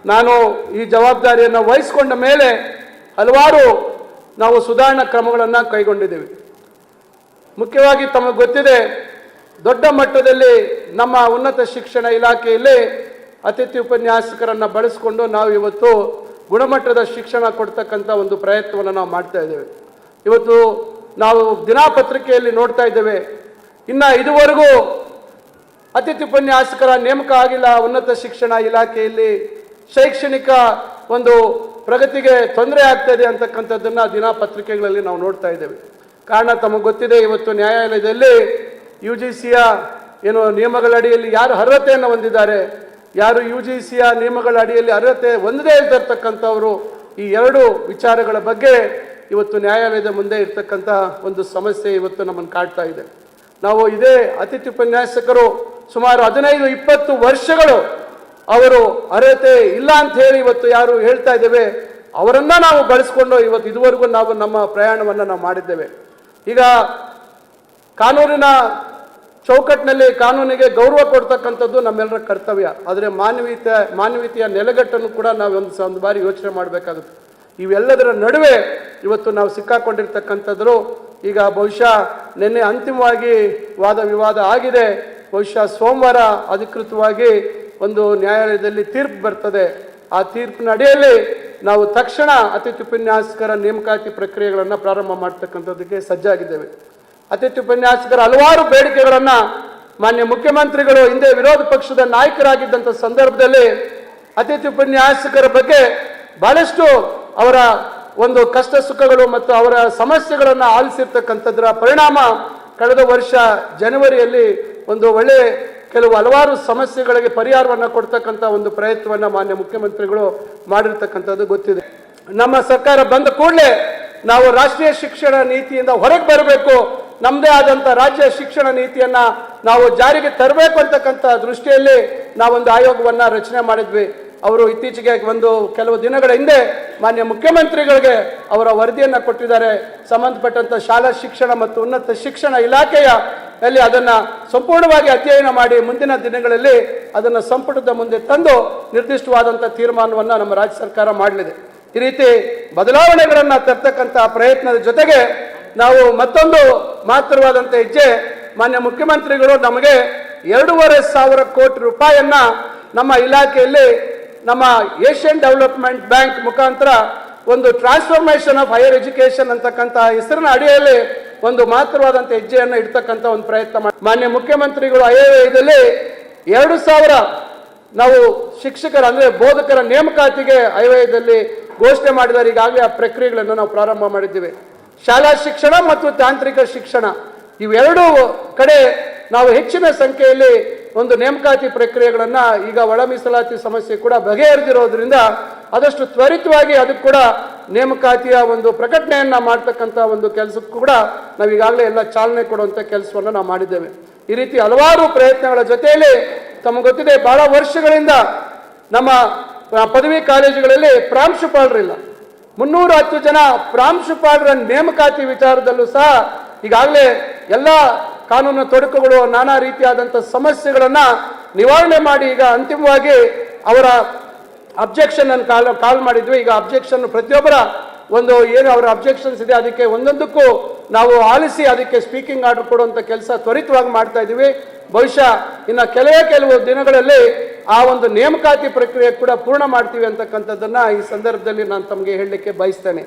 ನಾನು ಈ ಜವಾಬ್ದಾರಿಯನ್ನು ವಹಿಸಿಕೊಂಡ ಮೇಲೆ ಹಲವಾರು ನಾವು ಸುಧಾರಣಾ ಕ್ರಮಗಳನ್ನು ಕೈಗೊಂಡಿದ್ದೇವೆ. ಮುಖ್ಯವಾಗಿ ತಮಗೆ ಗೊತ್ತಿದೆ, ದೊಡ್ಡ ಮಟ್ಟದಲ್ಲಿ ನಮ್ಮ ಉನ್ನತ ಶಿಕ್ಷಣ ಇಲಾಖೆಯಲ್ಲಿ ಅತಿಥಿ ಉಪನ್ಯಾಸಕರನ್ನು ಬಳಸಿಕೊಂಡು ನಾವು ಇವತ್ತು ಗುಣಮಟ್ಟದ ಶಿಕ್ಷಣ ಕೊಡ್ತಕ್ಕಂಥ ಒಂದು ಪ್ರಯತ್ನವನ್ನು ನಾವು ಮಾಡ್ತಾ ಇದ್ದೇವೆ. ಇವತ್ತು ನಾವು ದಿನಪತ್ರಿಕೆಯಲ್ಲಿ ನೋಡ್ತಾ ಇದ್ದೇವೆ, ಇನ್ನು ಇದುವರೆಗೂ ಅತಿಥಿ ಉಪನ್ಯಾಸಕರ ನೇಮಕ ಆಗಿಲ್ಲ ಉನ್ನತ ಶಿಕ್ಷಣ ಇಲಾಖೆಯಲ್ಲಿ, ಶೈಕ್ಷಣಿಕ ಒಂದು ಪ್ರಗತಿಗೆ ತೊಂದರೆ ಆಗ್ತಾ ಇದೆ ಅಂತಕ್ಕಂಥದ್ದನ್ನು ದಿನಪತ್ರಿಕೆಗಳಲ್ಲಿ ನಾವು ನೋಡ್ತಾ ಇದ್ದೇವೆ. ಕಾರಣ ತಮಗೆ ಗೊತ್ತಿದೆ, ಇವತ್ತು ನ್ಯಾಯಾಲಯದಲ್ಲಿ UGCಯ ಏನು ನಿಯಮಗಳ ಅಡಿಯಲ್ಲಿ ಯಾರು ಅರ್ಹತೆಯನ್ನು ಹೊಂದಿದ್ದಾರೆ, ಯಾರು UGCಯ ನಿಯಮಗಳ ಅಡಿಯಲ್ಲಿ ಅರ್ಹತೆ ಹೊಂದದೇ ಇರತಕ್ಕಂಥವರು, ಈ ಎರಡು ವಿಚಾರಗಳ ಬಗ್ಗೆ ಇವತ್ತು ನ್ಯಾಯಾಲಯದ ಮುಂದೆ ಇರ್ತಕ್ಕಂಥ ಒಂದು ಸಮಸ್ಯೆ ಇವತ್ತು ನಮ್ಮನ್ನು ಕಾಡ್ತಾ ಇದೆ. ನಾವು ಇದೇ ಅತಿಥಿ ಉಪನ್ಯಾಸಕರು ಸುಮಾರು 15-20 ವರ್ಷಗಳು ಅವರು ಅರ್ಹತೆ ಇಲ್ಲ ಅಂತ ಹೇಳಿ ಇವತ್ತು ಯಾರು ಹೇಳ್ತಾ ಇದ್ದೇವೆ, ಅವರನ್ನ ನಾವು ಬಳಸ್ಕೊಂಡು ಇವತ್ತು ಇದುವರೆಗೂ ನಾವು ನಮ್ಮ ಪ್ರಯಾಣವನ್ನು ನಾವು ಮಾಡಿದ್ದೇವೆ. ಈಗ ಕಾನೂನಿನ ಚೌಕಟ್ಟಿನಲ್ಲಿ ಕಾನೂನಿಗೆ ಗೌರವ ಕೊಡ್ತಕ್ಕಂಥದ್ದು ನಮ್ಮೆಲ್ಲರ ಕರ್ತವ್ಯ. ಆದರೆ ಮಾನವೀಯತೆಯ ನೆಲೆಗಟ್ಟನ್ನು ಕೂಡ ನಾವು ಒಂದು ಬಾರಿ ಯೋಚನೆ ಮಾಡಬೇಕಾಗುತ್ತೆ. ಇವೆಲ್ಲದರ ನಡುವೆ ಇವತ್ತು ನಾವು ಸಿಕ್ಕಾಕೊಂಡಿರ್ತಕ್ಕಂಥದ್ರು. ಈಗ ಬಹುಶಃ ನಿನ್ನೆ ಅಂತಿಮವಾಗಿ ವಾದ ವಿವಾದ ಆಗಿದೆ. ಬಹುಶಃ ಸೋಮವಾರ ಅಧಿಕೃತವಾಗಿ ಒಂದು ನ್ಯಾಯಾಲಯದಲ್ಲಿ ತೀರ್ಪು ಬರ್ತದೆ. ಆ ತೀರ್ಪಿನ ಅಡಿಯಲ್ಲಿ ನಾವು ತಕ್ಷಣ ಅತಿಥಿ ಉಪನ್ಯಾಸಕರ ನೇಮಕಾತಿ ಪ್ರಕ್ರಿಯೆಗಳನ್ನು ಪ್ರಾರಂಭ ಮಾಡ್ತಕ್ಕಂಥದ್ದಕ್ಕೆ ಸಜ್ಜಾಗಿದ್ದೇವೆ. ಅತಿಥಿ ಉಪನ್ಯಾಸಕರ ಹಲವಾರು ಬೇಡಿಕೆಗಳನ್ನು ಮಾನ್ಯ ಮುಖ್ಯಮಂತ್ರಿಗಳು ಹಿಂದೆ ವಿರೋಧ ಪಕ್ಷದ ನಾಯಕರಾಗಿದ್ದಂಥ ಸಂದರ್ಭದಲ್ಲಿ ಅತಿಥಿ ಉಪನ್ಯಾಸಕರ ಬಗ್ಗೆ ಬಹಳಷ್ಟು ಅವರ ಒಂದು ಕಷ್ಟ ಸುಖಗಳು ಮತ್ತು ಅವರ ಸಮಸ್ಯೆಗಳನ್ನು ಆಲಿಸಿರ್ತಕ್ಕಂಥದ್ರ ಪರಿಣಾಮ ಕಳೆದ ವರ್ಷ ಜನವರಿಯಲ್ಲಿ ಒಂದು ಹಲವಾರು ಸಮಸ್ಯೆಗಳಿಗೆ ಪರಿಹಾರವನ್ನು ಕೊಡ್ತಕ್ಕಂಥ ಒಂದು ಪ್ರಯತ್ನವನ್ನು ಮಾನ್ಯ ಮುಖ್ಯಮಂತ್ರಿಗಳು ಮಾಡಿರ್ತಕ್ಕಂಥದ್ದು ಗೊತ್ತಿದೆ. ನಮ್ಮ ಸರ್ಕಾರ ಬಂದ ಕೂಡಲೇ ನಾವು ರಾಷ್ಟ್ರೀಯ ಶಿಕ್ಷಣ ನೀತಿಯಿಂದ ಹೊರಗೆ ಬರಬೇಕು, ನಮ್ಮದೇ ಆದಂಥ ರಾಜ್ಯ ಶಿಕ್ಷಣ ನೀತಿಯನ್ನು ನಾವು ಜಾರಿಗೆ ತರಬೇಕು ಅಂತಕ್ಕಂಥ ದೃಷ್ಟಿಯಲ್ಲಿ ನಾವೊಂದು ಆಯೋಗವನ್ನು ರಚನೆ ಮಾಡಿದ್ವಿ. ಅವರು ಇತ್ತೀಚೆಗೆ ಕೆಲವು ದಿನಗಳ ಹಿಂದೆ ಮಾನ್ಯ ಮುಖ್ಯಮಂತ್ರಿಗಳಿಗೆ ಅವರ ವರದಿಯನ್ನು ಕೊಟ್ಟಿದ್ದಾರೆ. ಸಂಬಂಧಪಟ್ಟಂಥ ಶಾಲಾ ಶಿಕ್ಷಣ ಮತ್ತು ಉನ್ನತ ಶಿಕ್ಷಣ ಇಲಾಖೆಯಲ್ಲಿ ಅದನ್ನು ಸಂಪೂರ್ಣವಾಗಿ ಅಧ್ಯಯನ ಮಾಡಿ ಮುಂದಿನ ದಿನಗಳಲ್ಲಿ ಅದನ್ನು ಸಂಪುಟದ ಮುಂದೆ ತಂದು ನಿರ್ದಿಷ್ಟವಾದಂಥ ತೀರ್ಮಾನವನ್ನು ನಮ್ಮ ರಾಜ್ಯ ಸರ್ಕಾರ ಮಾಡಲಿದೆ. ಈ ರೀತಿ ಬದಲಾವಣೆಗಳನ್ನು ತರ್ತಕ್ಕಂಥ ಪ್ರಯತ್ನದ ಜೊತೆಗೆ ನಾವು ಮತ್ತೊಂದು ಮಹತ್ತರವಾದಂಥ ಹೆಜ್ಜೆ, ಮಾನ್ಯ ಮುಖ್ಯಮಂತ್ರಿಗಳು ನಮಗೆ 2,500 ಕೋಟಿ ರೂಪಾಯಿಯನ್ನು ನಮ್ಮ ಇಲಾಖೆಯಲ್ಲಿ ನಮ್ಮ ಏಷ್ಯನ್ ಡೆವಲಪ್ಮೆಂಟ್ ಬ್ಯಾಂಕ್ ಮುಖಾಂತರ ಒಂದು ಟ್ರಾನ್ಸ್ಫಾರ್ಮೇಷನ್ ಆಫ್ ಹೈಯರ್ ಎಜುಕೇಷನ್ ಅಂತಕ್ಕಂಥ ಹೆಸರಿನ ಅಡಿಯಲ್ಲಿ ಒಂದು ಮಹತ್ತರವಾದಂಥ ಹೆಜ್ಜೆಯನ್ನು ಇಡ್ತಕ್ಕಂಥ ಒಂದು ಪ್ರಯತ್ನ ಮಾಡಿ ಮಾನ್ಯ ಮುಖ್ಯಮಂತ್ರಿಗಳು IIIದಲ್ಲಿ 2,000 ನಾವು ಶಿಕ್ಷಕರ ಅಂದರೆ ಬೋಧಕರ ನೇಮಕಾತಿಗೆ IIIದಲ್ಲಿ ಘೋಷಣೆ ಮಾಡಿದ್ದಾರೆ. ಈಗಾಗಲೇ ಆ ಪ್ರಕ್ರಿಯೆಗಳನ್ನು ನಾವು ಪ್ರಾರಂಭ ಮಾಡಿದ್ದೀವಿ. ಶಾಲಾ ಶಿಕ್ಷಣ ಮತ್ತು ತಾಂತ್ರಿಕ ಶಿಕ್ಷಣ ಇವೆರಡೂ ಕಡೆ ನಾವು ಹೆಚ್ಚಿನ ಸಂಖ್ಯೆಯಲ್ಲಿ ಒಂದು ನೇಮಕಾತಿ ಪ್ರಕ್ರಿಯೆಗಳನ್ನು ಈಗ ಒಳ ಮೀಸಲಾತಿ ಸಮಸ್ಯೆ ಕೂಡ ಬಗೆಹರಿದಿರೋದ್ರಿಂದ ಆದಷ್ಟು ತ್ವರಿತವಾಗಿ ಅದಕ್ಕೆ ಕೂಡ ನೇಮಕಾತಿಯ ಒಂದು ಪ್ರಕಟಣೆಯನ್ನು ಮಾಡ್ತಕ್ಕಂಥ ಒಂದು ಕೆಲಸಕ್ಕೂ ಕೂಡ ನಾವು ಈಗಾಗಲೇ ಎಲ್ಲ ಚಾಲನೆ ಕೊಡುವಂಥ ಕೆಲಸವನ್ನು ನಾವು ಮಾಡಿದ್ದೇವೆ. ಈ ರೀತಿ ಹಲವಾರು ಪ್ರಯತ್ನಗಳ ಜೊತೆಯಲ್ಲಿ ತಮಗೆ ಗೊತ್ತಿದೆ, ಬಹಳ ವರ್ಷಗಳಿಂದ ನಮ್ಮ ಪದವಿ ಕಾಲೇಜುಗಳಲ್ಲಿ ಪ್ರಾಂಶುಪಾಲರಿಲ್ಲ. 310 ಜನ ಪ್ರಾಂಶುಪಾಲರ ನೇಮಕಾತಿ ವಿಚಾರದಲ್ಲೂ ಸಹ ಈಗಾಗಲೇ ಎಲ್ಲ ಕಾನೂನು ತೊಡಕುಗಳು, ನಾನಾ ರೀತಿಯಾದಂಥ ಸಮಸ್ಯೆಗಳನ್ನು ನಿವಾರಣೆ ಮಾಡಿ ಈಗ ಅಂತಿಮವಾಗಿ ಅವರ ಅಬ್ಜೆಕ್ಷನ್ ಅನ್ನು ಕಾಲ್ ಮಾಡಿದ್ವಿ. ಈಗ ಅಬ್ಜೆಕ್ಷನ್ ಪ್ರತಿಯೊಬ್ಬರ ಒಂದು ಏನು ಅವರ ಅಬ್ಜೆಕ್ಷನ್ಸ್ ಇದೆ ಅದಕ್ಕೆ ಒಂದೊಂದಕ್ಕೂ ನಾವು ಆಲಿಸಿ ಅದಕ್ಕೆ ಸ್ಪೀಕಿಂಗ್ ಆರ್ಡರ್ ಕೊಡುವಂಥ ಕೆಲಸ ತ್ವರಿತವಾಗಿ ಮಾಡ್ತಾ ಇದ್ದೀವಿ. ಬಹುಶಃ ಇನ್ನು ಕೆಲವು ದಿನಗಳಲ್ಲಿ ಆ ಒಂದು ನೇಮಕಾತಿ ಪ್ರಕ್ರಿಯೆ ಕೂಡ ಪೂರ್ಣ ಮಾಡ್ತೀವಿ ಅಂತಕ್ಕಂಥದ್ದನ್ನು ಈ ಸಂದರ್ಭದಲ್ಲಿ ನಾನು ತಮಗೆ ಹೇಳಲಿಕ್ಕೆ ಬಯಸ್ತೇನೆ.